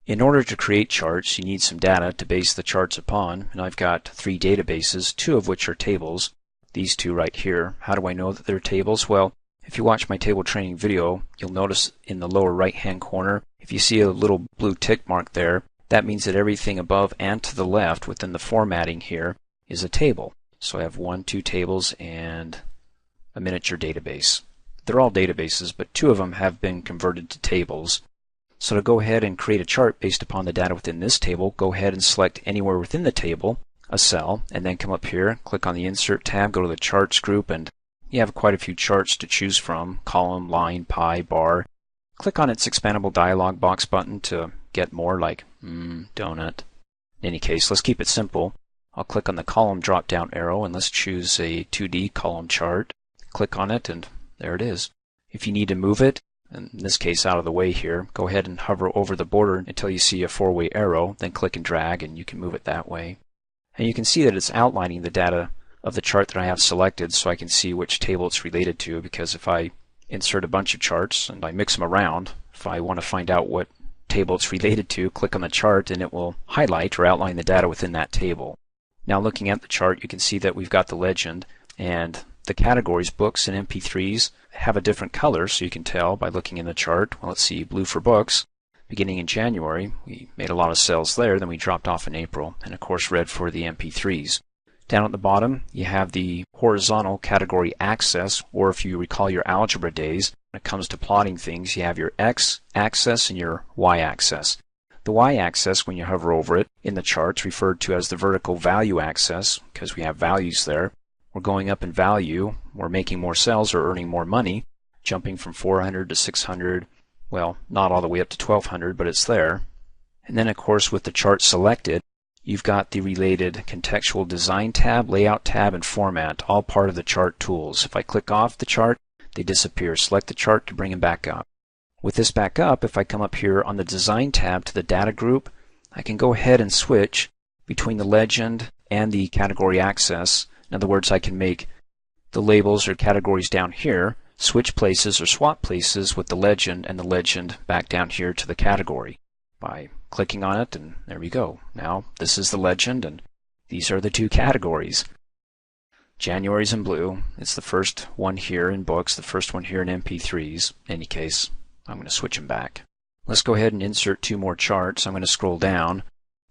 In order to create charts, you need some data to base the charts upon, and I've got 3 databases, 2 of which are tables. These 2 right here. How do I know that they're tables? Well, if you watch my table training video, you'll notice in the lower right-hand corner, if you see a little blue tick mark there, that means that everything above and to the left within the formatting here is a table. So I have 1, 2 tables and a miniature database. They're all databases, but 2 of them have been converted to tables. So to go ahead and create a chart based upon the data within this table, go ahead and select anywhere within the table, a cell, and then come up here, click on the Insert tab, go to the Charts group, and you have quite a few charts to choose from: column, line, pie, bar. Click on its expandable dialog box button to get more, like donut. In any case, let's keep it simple. I'll click on the column drop down arrow and let's choose a 2D column chart. Click on it and there it is. If you need to move it, in this case out of the way here, go ahead and hover over the border until you see a 4-way arrow, then click and drag and you can move it that way. And you can see that it's outlining the data of the chart that I have selected, so I can see which table it's related to, because if I insert a bunch of charts and I mix them around, if I want to find out what table it's related to, click on the chart and it will highlight or outline the data within that table. Now looking at the chart, you can see that we've got the legend, and the categories, books and MP3s, have a different color, so you can tell by looking in the chart. Well, let's see, blue for books. Beginning in January, we made a lot of sales there, then we dropped off in April, and of course red for the MP3s. Down at the bottom, you have the horizontal category axis, or if you recall your algebra days, when it comes to plotting things, you have your x-axis and your y-axis. The y-axis, when you hover over it in the charts, referred to as the vertical value axis, because we have values there. We're going up in value, we're making more sales or earning more money, jumping from 400 to 600, well, not all the way up to 1200, but it's there. And then of course with the chart selected, you've got the related contextual design tab, layout tab, and format, all part of the chart tools. If I click off the chart, they disappear. Select the chart to bring them back up. With this back up, if I come up here on the design tab to the data group, I can go ahead and switch between the legend and the category axis. In other words, I can make the labels or categories down here switch places or swap places with the legend and the legend back down here to the category by clicking on it, and there we go. Now this is the legend and these are the 2 categories. January's in blue. It's the first one here in books, the first one here in MP3s. In any case, I'm going to switch them back. Let's go ahead and insert 2 more charts. I'm going to scroll down,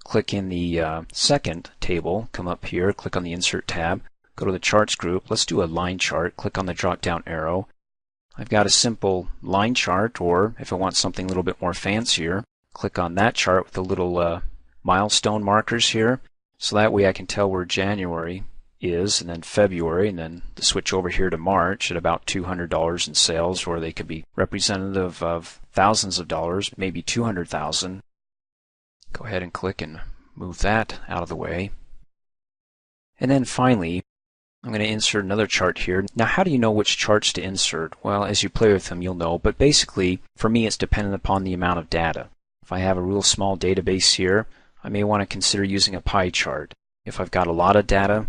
click in the second table, come up here, click on the Insert tab, go to the Charts group. Let's do a line chart. Click on the drop down arrow. I've got a simple line chart, or if I want something a little bit more fancier, click on that chart with the little milestone markers here, so that way I can tell where January is, and then February, and then the switch over here to March at about $200 in sales, or they could be representative of thousands of dollars, maybe 200,000. Go ahead and click and move that out of the way. And then finally, I'm going to insert another chart here. Now, how do you know which charts to insert? Well, as you play with them, you'll know, but basically, for me, it's dependent upon the amount of data. If I have a real small database here, I may want to consider using a pie chart. If I've got a lot of data,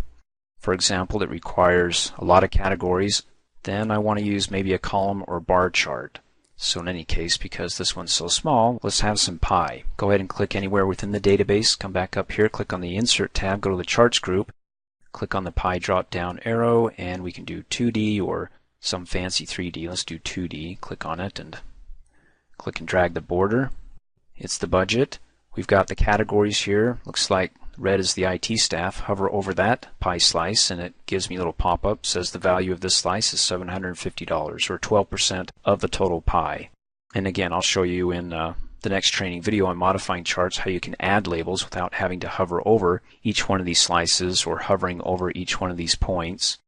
for example, that requires a lot of categories, then I want to use maybe a column or bar chart. So in any case, because this one's so small, let's have some pie. Go ahead and click anywhere within the database, come back up here, click on the Insert tab, go to the Charts group, click on the pie drop down arrow, and we can do 2D or some fancy 3D. Let's do 2D. Click on it and click and drag the border. It's the budget. We've got the categories here. Looks like red is the IT staff. Hover over that pie slice and it gives me a little pop-up. Says the value of this slice is $750, or 12% of the total pie. And again, I'll show you in the next training video on modifying charts how you can add labels without having to hover over each one of these slices or hovering over each one of these points.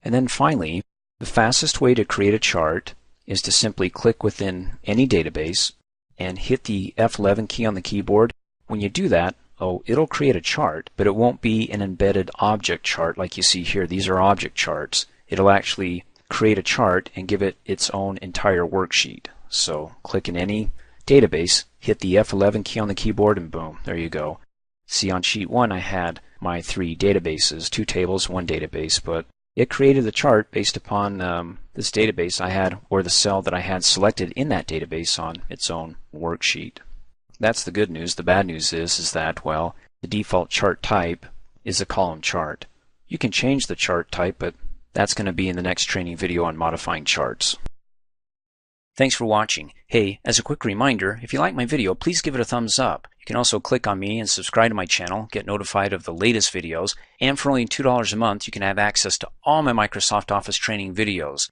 And then finally, the fastest way to create a chart is to simply click within any database and hit the F11 key on the keyboard. When you do that, it'll create a chart, but it won't be an embedded object chart like you see here. These are object charts. It'll actually create a chart and give it its own entire worksheet. So click in any database, hit the F11 key on the keyboard, and boom, there you go. See, on sheet 1 I had my 3 databases, 2 tables, 1 database, but it created the chart based upon this database I had, or the cell that I had selected in that database on its own worksheet. That's the good news. The bad news is that, well, the default chart type is a column chart. You can change the chart type, but that's going to be in the next training video on modifying charts. Thanks for watching. Hey, as a quick reminder, if you like my video, please give it a thumbs up. You can also click on me and subscribe to my channel, get notified of the latest videos, and for only $2 a month, you can have access to all my Microsoft Office training videos.